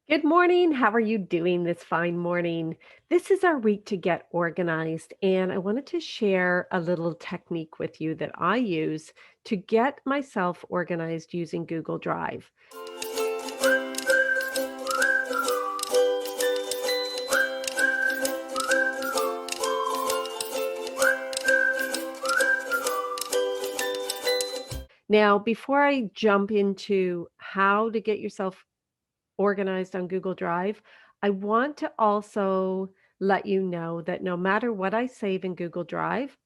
Good morning. How are you doing this fine morning? This is our week to get organized, and I wanted to share a little technique with you that I use to get myself organized using Google Drive. Now, before I jump into how to get yourself organized on Google Drive, I want to also let you know that no matter what I save in Google Drive,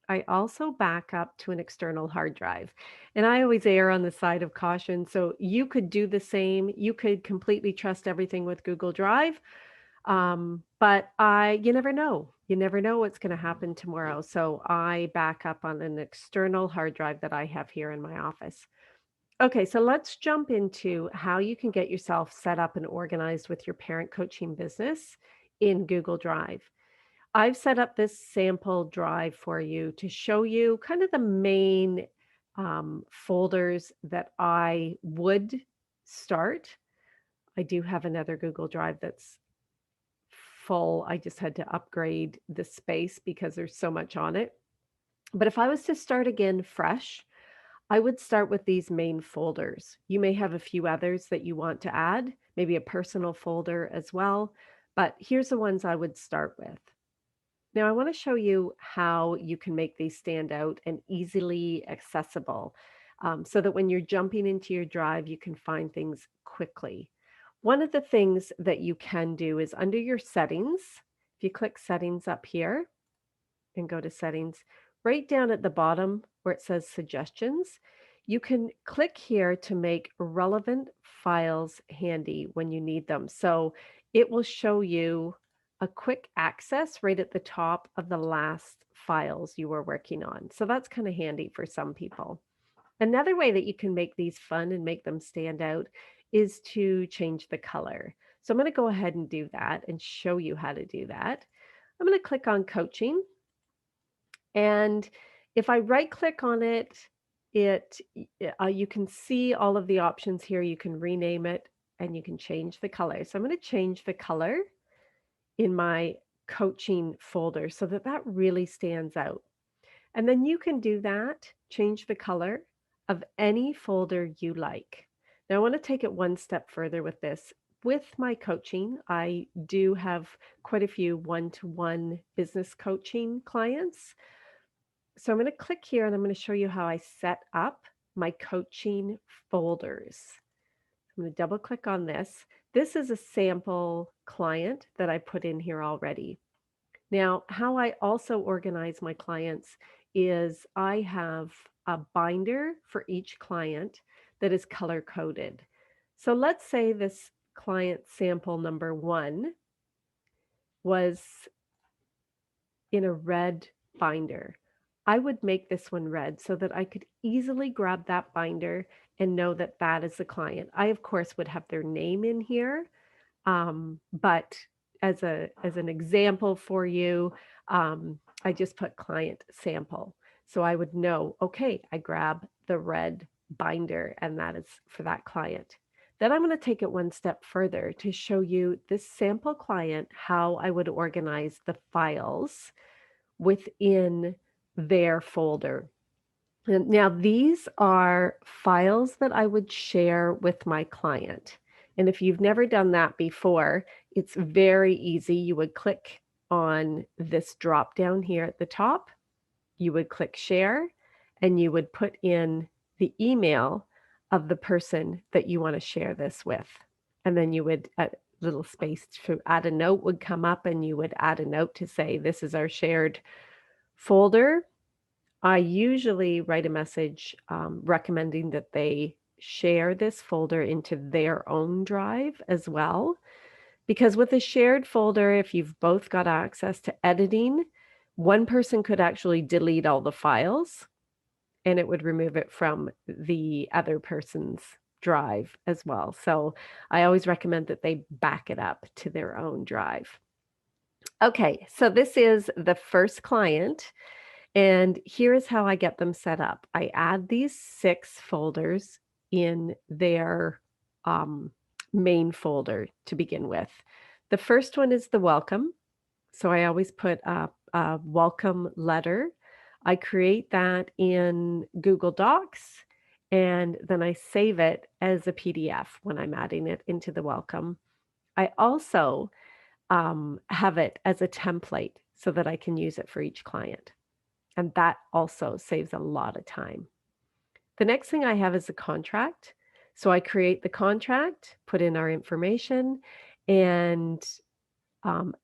I also back up to an external hard drive. And I always err on the side of caution. So you could do the same. You could completely trust everything with Google Drive. But you never know. You never know what's going to happen tomorrow. So I back up on an external hard drive that I have here in my office. Okay, so let's jump into how you can get yourself set up and organized with your parent coaching business in Google Drive. I've set up this sample drive for you to show you kind of the main folders that I would start. I do have another Google Drive that's full. I just had to upgrade the space because there's so much on it. But if I was to start again fresh, I would start with these main folders. You may have a few others that you want to add, maybe a personal folder as well. But here's the ones I would start with. Now, I want to show you how you can make these stand out and easily accessible so that when you're jumping into your drive, you can find things quickly. One of the things that you can do is under your settings, if you click settings up here and go to settings, right down at the bottom where it says suggestions, you can click here to make relevant files handy when you need them. So it will show you a quick access right at the top of the last files you were working on. So that's kind of handy for some people. Another way that you can make these fun and make them stand out is to change the color. So I'm going to go ahead and do that and show you how to do that. I'm going to click on coaching, and if I right click on it, you can see all of the options here. You can rename it and you can change the color. So I'm going to change the color in my coaching folder so that that really stands out. And then you can do that, change the color of any folder you like. Now I want to take it one step further with this. With my coaching, I do have quite a few one-to-one business coaching clients. So I'm going to click here and I'm going to show you how I set up my coaching folders. I'm going to double click on this. This is a sample client that I put in here already. Now, how I also organize my clients is I have a binder for each client that is color coded. So let's say this client sample number 1 was in a red binder. I would make this one red so that I could easily grab that binder and know that that is the client. I, of course, would have their name in here, but as an example for you, I just put client sample. So I would know, okay, I grab the red binder and that is for that client. Then I'm going to take it one step further to show you this sample client, how I would organize the files within their folder. And now, these are files that I would share with my client. And if you've never done that before, it's very easy. You would click on this drop down here at the top, you would click share, and you would put in the email of the person that you want to share this with. And then you would, a little space to add a note would come up, and you would add a note to say, this is our shared folder. I usually write a message recommending that they share this folder into their own drive as well. Because with a shared folder, if you've both got access to editing, one person could actually delete all the files and it would remove it from the other person's drive as well. So I always recommend that they back it up to their own drive. Okay, so this is the first client. And here is how I get them set up. I add these 6 folders in their main folder to begin with. The first one is the welcome. So I always put a welcome letter. I create that in Google Docs and then I save it as a PDF when I'm adding it into the welcome. I also have it as a template so that I can use it for each client. And that also saves a lot of time. The next thing I have is a contract. So I create the contract, put in our information, and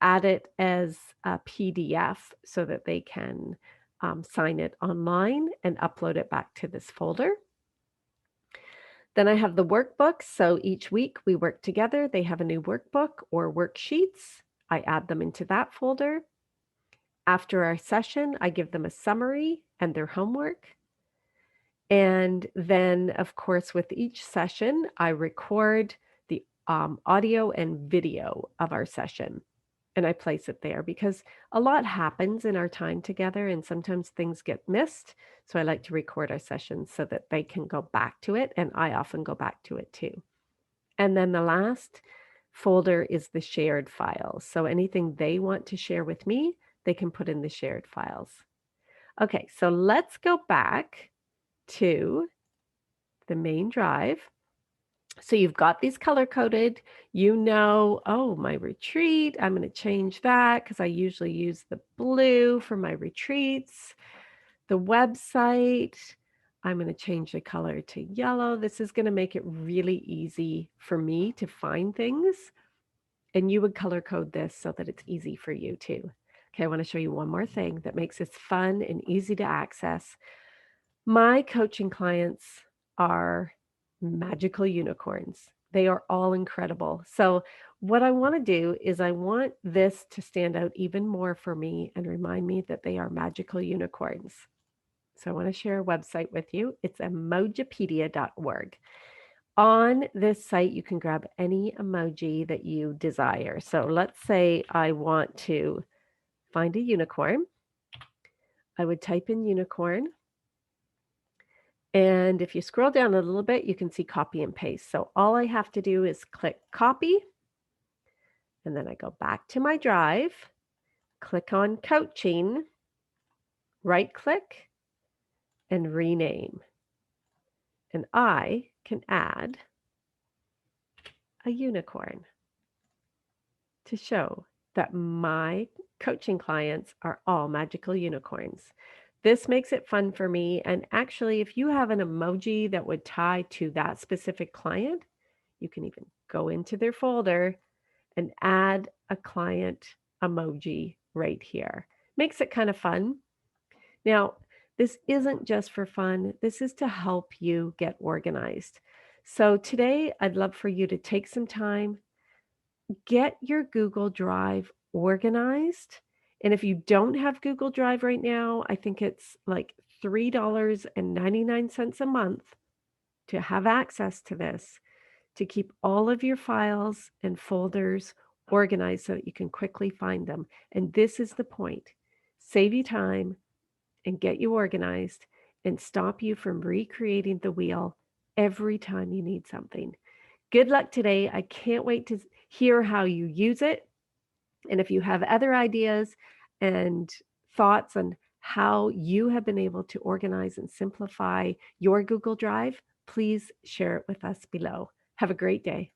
add it as a PDF so that they can sign it online and upload it back to this folder. Then I have the workbooks. So each week we work together. They have a new workbook or worksheets. I add them into that folder. After our session, I give them a summary and their homework. And then, of course, with each session, I record the audio and video of our session and I place it there because a lot happens in our time together and sometimes things get missed. So I like to record our sessions so that they can go back to it. And I often go back to it too. And then the last folder is the shared files. So anything they want to share with me, they can put in the shared files. Okay, so let's go back to the main drive. So you've got these color coded, oh, my retreat, I'm going to change that because I usually use the blue for my retreats. The website, I'm going to change the color to yellow. This is going to make it really easy for me to find things. And you would color code this so that it's easy for you too. Okay, I want to show you one more thing that makes this fun and easy to access. My coaching clients are magical unicorns. They are all incredible. So what I want to do is I want this to stand out even more for me and remind me that they are magical unicorns. So I want to share a website with you. It's emojipedia.org. On this site, you can grab any emoji that you desire. So let's say I want to find a unicorn. I would type in unicorn. And if you scroll down a little bit, you can see copy and paste. So all I have to do is click copy. And then I go back to my drive, click on coaching, right click, and rename. And I can add a unicorn to show that my coaching clients are all magical unicorns. This makes it fun for me. And actually, if you have an emoji that would tie to that specific client, you can even go into their folder and add a client emoji right here. Makes it kind of fun. Now, this isn't just for fun. This is to help you get organized. So today, I'd love for you to take some time, get your Google Drive organized. And if you don't have Google Drive right now, I think it's like $3.99 a month to have access to this, to keep all of your files and folders organized so that you can quickly find them. And this is the point. Save you time and get you organized and stop you from recreating the wheel every time you need something. Good luck today. I can't wait to hear how you use it. And if you have other ideas and thoughts on how you have been able to organize and simplify your Google Drive, please share it with us below. Have a great day.